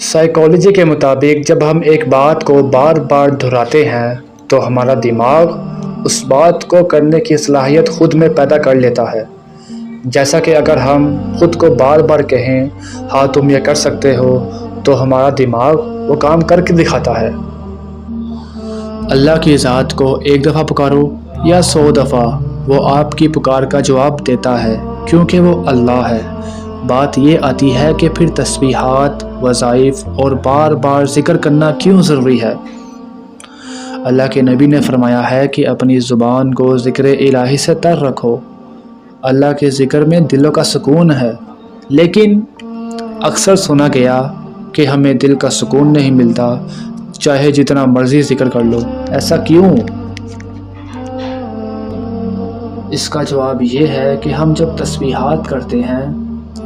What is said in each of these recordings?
Psychology کے مطابق جب ہم ایک بات کو بار بار دہراتے ہیں تو ہمارا دماغ اس بات کو کرنے کی صلاحیت خود میں پیدا کر لیتا ہے۔ جیسا کہ اگر ہم خود کو بار بار کہیں ہاں تم یہ کر سکتے ہو تو ہمارا دماغ وہ کام کر کے دکھاتا ہے۔ اللہ کی ذات کو ایک دفعہ پکارو یا 100 دفعہ، وہ آپ کی پکار کا جواب دیتا ہے کیونکہ وہ اللہ ہے۔ بات یہ آتی ہے کہ پھر تسبیحات، وظائف اور بار بار ذکر کرنا کیوں ضروری ہے؟ اللہ کے نبی نے فرمایا ہے کہ اپنی زبان کو ذکر الہی سے تر رکھو۔ اللہ کے ذکر میں دلوں کا سکون ہے، لیکن اکثر سنا گیا کہ ہمیں دل کا سکون نہیں ملتا چاہے جتنا مرضی ذکر کر لو۔ ایسا کیوں؟ اس کا جواب یہ ہے کہ ہم جب تسبیحات کرتے ہیں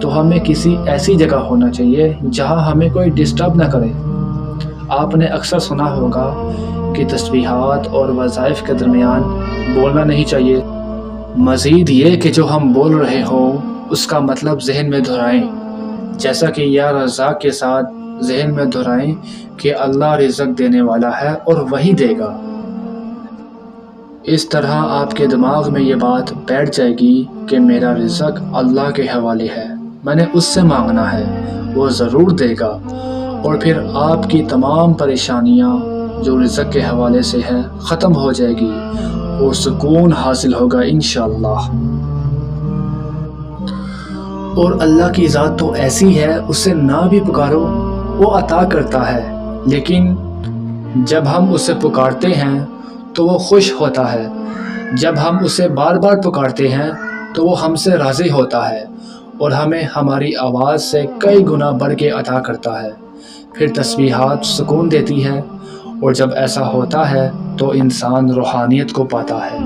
تو ہمیں کسی ایسی جگہ ہونا چاہیے جہاں ہمیں کوئی ڈسٹرب نہ کرے۔ آپ نے اکثر سنا ہوگا کہ تسبیحات اور وظائف کے درمیان بولنا نہیں چاہیے۔ مزید یہ کہ جو ہم بول رہے ہوں اس کا مطلب ذہن میں دہرائیں، جیسا کہ یا رزاق کے ساتھ ذہن میں دہرائیں کہ اللہ رزق دینے والا ہے اور وہی دے گا۔ اس طرح آپ کے دماغ میں یہ بات بیٹھ جائے گی کہ میرا رزق اللہ کے حوالے ہے، میں نے اس سے مانگنا ہے، وہ ضرور دے گا، اور پھر آپ کی تمام پریشانیاں جو رزق کے حوالے سے ہیں ختم ہو جائے گی اور سکون حاصل ہوگا انشاءاللہ۔ اور اللہ کی ذات تو ایسی ہے، اسے نہ بھی پکارو وہ عطا کرتا ہے، لیکن جب ہم اسے پکارتے ہیں تو وہ خوش ہوتا ہے، جب ہم اسے بار بار پکارتے ہیں تو وہ ہم سے راضی ہوتا ہے اور ہمیں ہماری آواز سے کئی گنا بڑھ کے عطا کرتا ہے۔ پھر تسبیحات سکون دیتی ہے، اور جب ایسا ہوتا ہے تو انسان روحانیت کو پاتا ہے۔